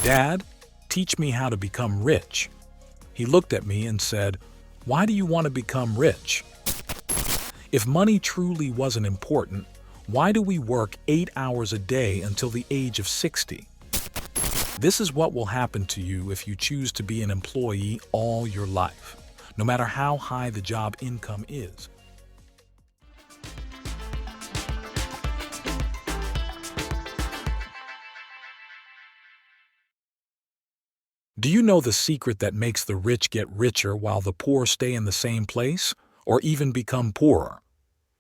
"Dad, teach me how to become rich." He looked at me and said, "Why do you want to become rich?" If money truly wasn't important, why do we work 8 hours a day until the age of 60? This is what will happen to you if you choose to be an employee all your life, no matter how high the job income is. Do you know the secret that makes the rich get richer while the poor stay in the same place, or even become poorer?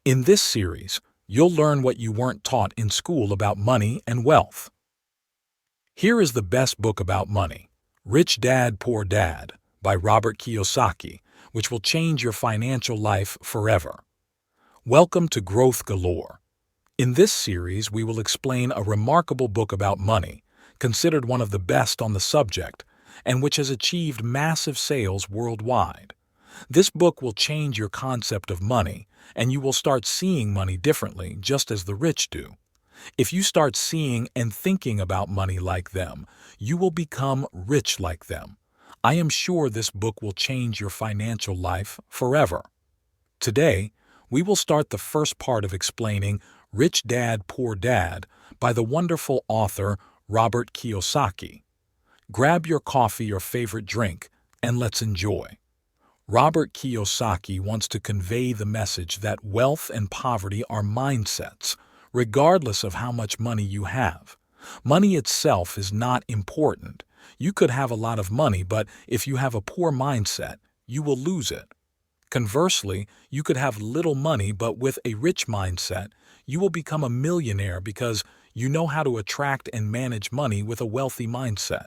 In this series, you'll learn what you weren't taught in school about money and wealth. Here is the best book about money, Rich Dad, Poor Dad, by Robert Kiyosaki, which will change your financial life forever. Welcome to Growth Galore. In this series, we will explain a remarkable book about money, considered one of the best on the subject, and which has achieved massive sales worldwide. This book will change your concept of money, and you will start seeing money differently, just as the rich do. If you start seeing and thinking about money like them, you will become rich like them. I am sure this book will change your financial life forever. Today, we will start the first part of explaining Rich Dad, Poor Dad by the wonderful author Robert Kiyosaki. Grab your coffee or favorite drink, and let's enjoy. Robert Kiyosaki wants to convey the message that wealth and poverty are mindsets, regardless of how much money you have. Money itself is not important. You could have a lot of money, but if you have a poor mindset, you will lose it. Conversely, you could have little money, but with a rich mindset, you will become a millionaire because you know how to attract and manage money with a wealthy mindset.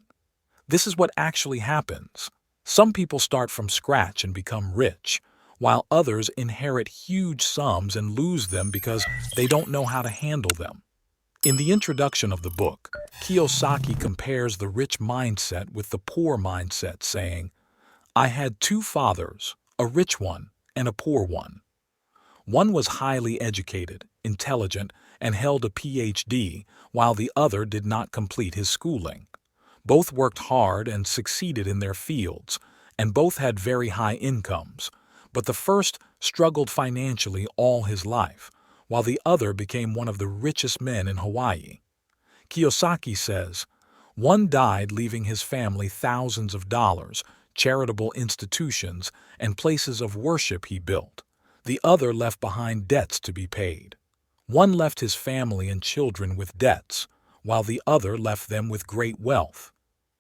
This is what actually happens. Some people start from scratch and become rich, while others inherit huge sums and lose them because they don't know how to handle them. In the introduction of the book, Kiyosaki compares the rich mindset with the poor mindset, saying, "I had 2 fathers, a rich one and a poor one. One was highly educated, intelligent, and held a PhD, while the other did not complete his schooling. Both worked hard and succeeded in their fields, and both had very high incomes, but the first struggled financially all his life, while the other became one of the richest men in Hawaii." Kiyosaki says, "One died leaving his family thousands of dollars, charitable institutions, and places of worship he built. The other left behind debts to be paid. One left his family and children with debts, while the other left them with great wealth.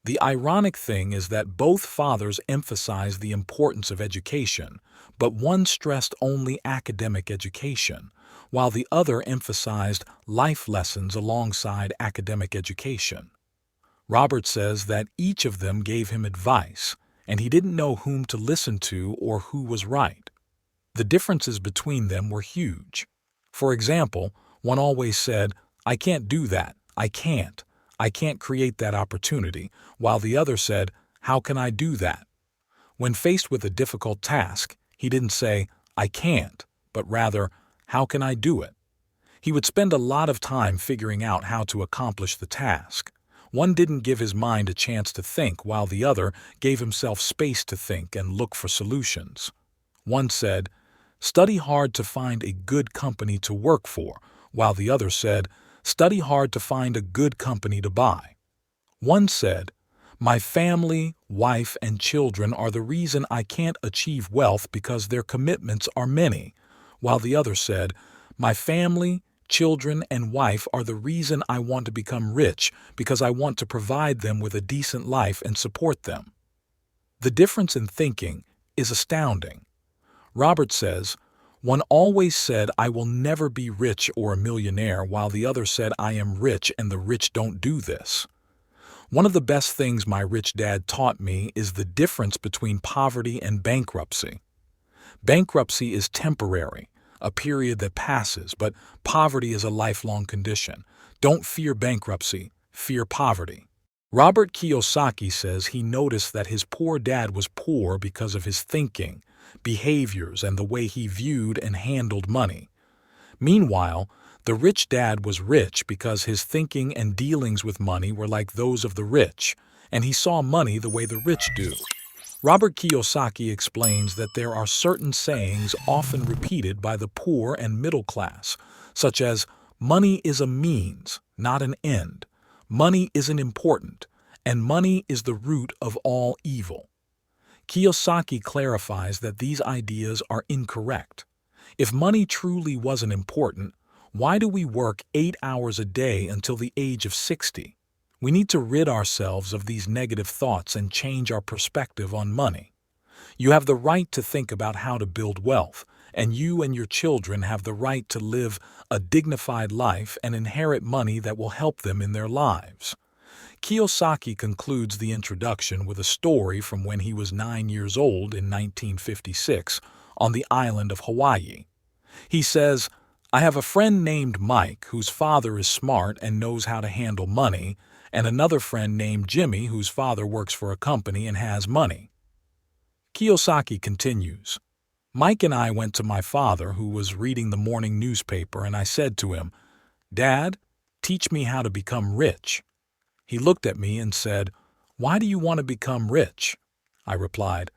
The ironic thing is that both fathers emphasized the importance of education, but one stressed only academic education, while the other emphasized life lessons alongside academic education. Robert says that each of them gave him advice, and he didn't know whom to listen to or who was right. The differences between them were huge. For example, one always said, 'I can't do that, I can't create that opportunity,' while the other said, 'How can I do that?' When faced with a difficult task, he didn't say, 'I can't,' but rather, 'How can I do it?' He would spend a lot of time figuring out how to accomplish the task. One didn't give his mind a chance to think, while the other gave himself space to think and look for solutions. One said, 'Study hard to find a good company to work for,' while the other said, 'Study hard to find a good company to buy.' One said, 'My family, wife, and children are the reason I can't achieve wealth because their commitments are many,' while the other said, 'My family, children, and wife are the reason I want to become rich because I want to provide them with a decent life and support them.' The difference in thinking is astounding. Robert says, 'One always said I will never be rich or a millionaire, while the other said I am rich and the rich don't do this.' One of the best things my rich dad taught me is the difference between poverty and bankruptcy. Bankruptcy is temporary, a period that passes, but poverty is a lifelong condition. Don't fear bankruptcy, fear poverty. Robert Kiyosaki says he noticed that his poor dad was poor because of his thinking, behaviors, and the way he viewed and handled money. Meanwhile, the rich dad was rich because his thinking and dealings with money were like those of the rich, and he saw money the way the rich do. Robert Kiyosaki explains that there are certain sayings often repeated by the poor and middle class, such as, "Money is a means, not an end. Money isn't important, and money is the root of all evil." Kiyosaki clarifies that these ideas are incorrect. If money truly wasn't important, why do we work 8 hours a day until the age of 60? We need to rid ourselves of these negative thoughts and change our perspective on money. You have the right to think about how to build wealth, and you and your children have the right to live a dignified life and inherit money that will help them in their lives. Kiyosaki concludes the introduction with a story from when he was 9 years old in 1956 on the island of Hawaii. He says, "I have a friend named Mike whose father is smart and knows how to handle money, and another friend named Jimmy whose father works for a company and has money." Kiyosaki continues, "Mike and I went to my father who was reading the morning newspaper, and I said to him, 'Dad, teach me how to become rich.' He looked at me and said, 'Why do you want to become rich?' I replied,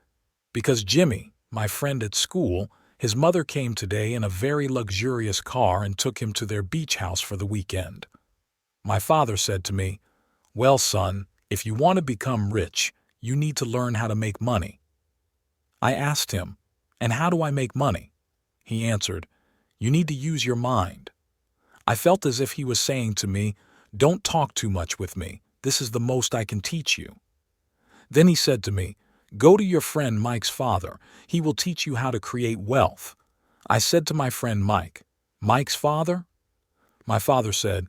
'Because Jimmy, my friend at school, his mother came today in a very luxurious car and took him to their beach house for the weekend.' My father said to me, 'Well, son, if you want to become rich, you need to learn how to make money.' I asked him, 'And how do I make money?' He answered, 'You need to use your mind.' I felt as if he was saying to me, 'Don't talk too much with me. This is the most I can teach you.' Then he said to me, 'Go to your friend Mike's father. He will teach you how to create wealth.' I said to my friend Mike, 'Mike's father?' My father said,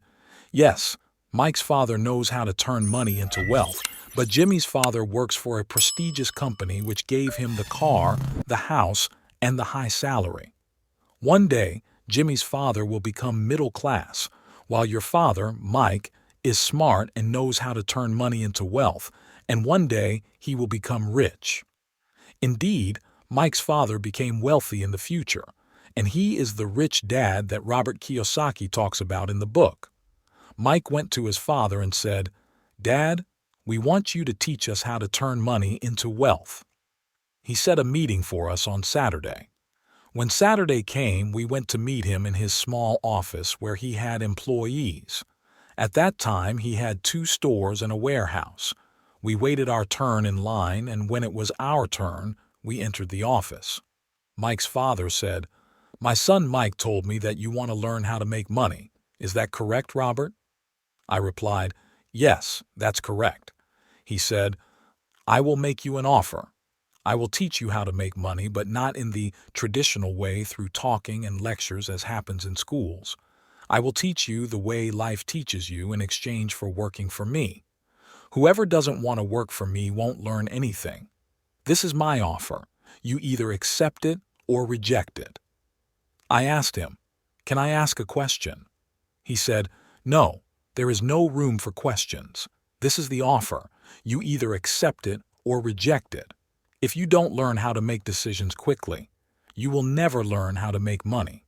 'Yes, Mike's father knows how to turn money into wealth, but Jimmy's father works for a prestigious company which gave him the car, the house, and the high salary. One day, Jimmy's father will become middle class, while your father, Mike, is smart and knows how to turn money into wealth, and one day he will become rich.' Indeed, Mike's father became wealthy in the future, and he is the rich dad that Robert Kiyosaki talks about in the book. Mike went to his father and said, 'Dad, we want you to teach us how to turn money into wealth.' He set a meeting for us on Saturday. When Saturday came, we went to meet him in his small office where he had employees. At that time, he had 2 stores and a warehouse. We waited our turn in line, and when it was our turn, we entered the office. Mike's father said, 'My son Mike told me that you want to learn how to make money. Is that correct, Robert?' I replied, 'Yes, that's correct.' He said, 'I will make you an offer. I will teach you how to make money, but not in the traditional way through talking and lectures as happens in schools. I will teach you the way life teaches you in exchange for working for me. Whoever doesn't want to work for me won't learn anything. This is my offer. You either accept it or reject it.' I asked him, 'Can I ask a question?' He said, 'No, there is no room for questions. This is the offer. You either accept it or reject it. If you don't learn how to make decisions quickly, you will never learn how to make money.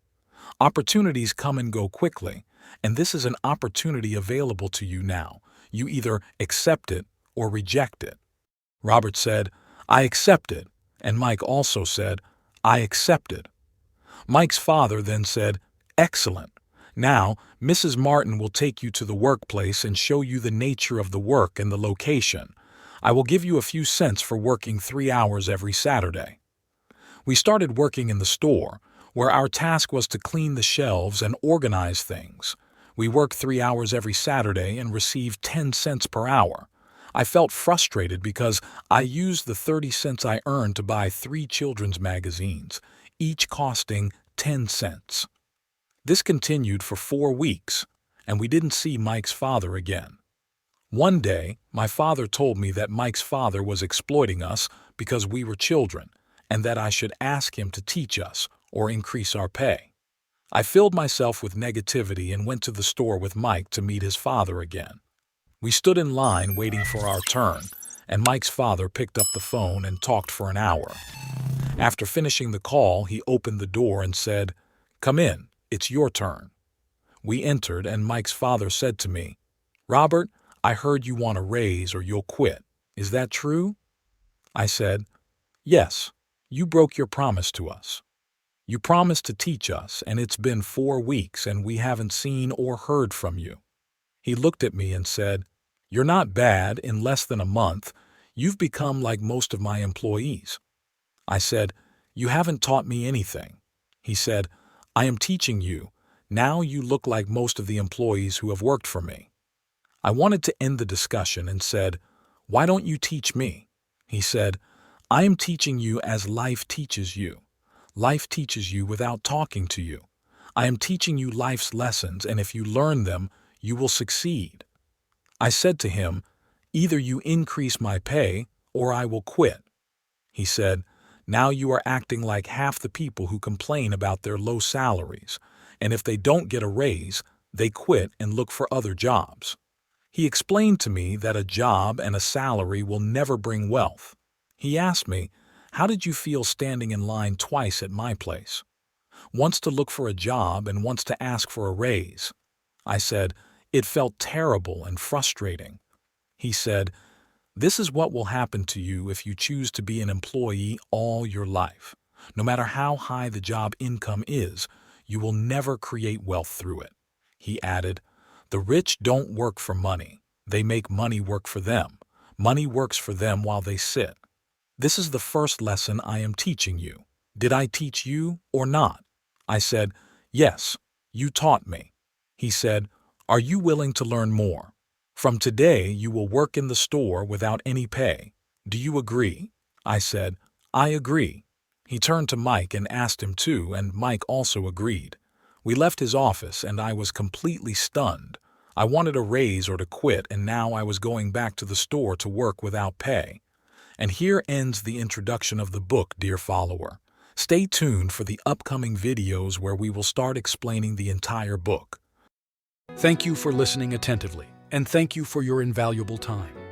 Opportunities come and go quickly, and this is an opportunity available to you now. You either accept it or reject it.' Robert said, 'I accept it,' and Mike also said, 'I accept it.' Mike's father then said, 'Excellent. Now, Mrs. Martin will take you to the workplace and show you the nature of the work and the location. I will give you a few cents for working 3 hours every Saturday.' We started working in the store, where our task was to clean the shelves and organize things. We worked 3 hours every Saturday and received 10 cents per hour. I felt frustrated because I used the 30 cents I earned to buy 3 children's magazines, each costing 10 cents. This continued for 4 weeks, and we didn't see Mike's father again. One day, my father told me that Mike's father was exploiting us because we were children, and that I should ask him to teach us or increase our pay. I filled myself with negativity and went to the store with Mike to meet his father again. We stood in line waiting for our turn, and Mike's father picked up the phone and talked for an hour. After finishing the call, he opened the door and said, 'Come in, it's your turn.' We entered, and Mike's father said to me, 'Robert, I heard you want a raise or you'll quit.' Is that true? I said, yes. You broke your promise to us. You promised to teach us, and it's been 4 weeks and we haven't seen or heard from you. He looked at me and said, you're not bad. In less than a month, you've become like most of my employees. I said, you haven't taught me anything. He said, I am teaching you. Now you look like most of the employees who have worked for me. I wanted to end the discussion and said, why don't you teach me? He said, I am teaching you as life teaches you. Life teaches you without talking to you. I am teaching you life's lessons, and if you learn them, you will succeed. I said to him, either you increase my pay or I will quit. He said, now you are acting like half the people who complain about their low salaries, and if they don't get a raise, they quit and look for other jobs. He explained to me that a job and a salary will never bring wealth. He asked me, how did you feel standing in line twice at my place? Once to look for a job and once to ask for a raise. I said, it felt terrible and frustrating. He said, this is what will happen to you if you choose to be an employee all your life. No matter how high the job income is, you will never create wealth through it. He added, the rich don't work for money. They make money work for them. Money works for them while they sit. This is the first lesson I am teaching you. Did I teach you or not? I said, yes, you taught me. He said, are you willing to learn more? From today, you will work in the store without any pay. Do you agree? I said, I agree. He turned to Mike and asked him to, and Mike also agreed. We left his office and I was completely stunned. I wanted a raise or to quit, and now I was going back to the store to work without pay. And here ends the introduction of the book, dear follower. Stay tuned for the upcoming videos where we will start explaining the entire book. Thank you for listening attentively, and thank you for your invaluable time.